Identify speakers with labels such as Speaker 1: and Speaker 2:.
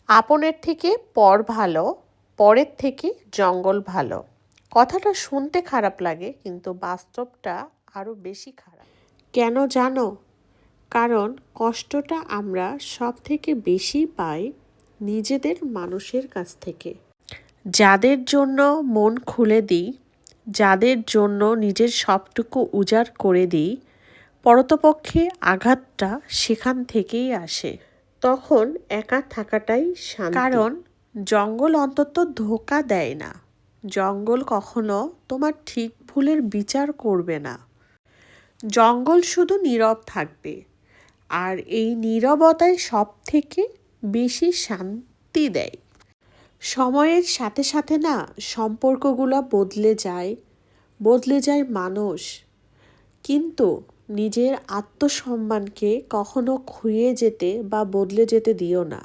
Speaker 1: আপনের থেকে পর ভালো, পরের থেকে জঙ্গল ভালো। কথাটা শুনতে খারাপ লাগে, কিন্তু বাস্তবটা আরো বেশি খারাপ। কেন জানো? কারণ কষ্টটা আমরা সব থেকে বেশি পাই নিজেদের মানুষের কাছ থেকে। যাদের জন্য মন খুলে দিই, যাদের জন্য নিজের সবটুকু উজাড় করে দিই, পরতপক্ষে আঘাতটা সেখান থেকেই আসে। তখন একা থাকাটাই শান্তি। কারণ জঙ্গল অন্তত ধোঁকা দেয় না। জঙ্গল কখনো তোমার ঠিক ভুলের বিচার করবে না। জঙ্গল শুধু নীরব থাকবে, আর এই নীরবতাই সব থেকে বেশি শান্তি দেয়। সময়ের সাথে সাথে না সম্পর্কগুলো বদলে যায় মানুষ, কিন্তু নিজের আত্মসম্মানকে কখনো ক্ষুয়ে যেতে বা বদলে যেতে দিও না।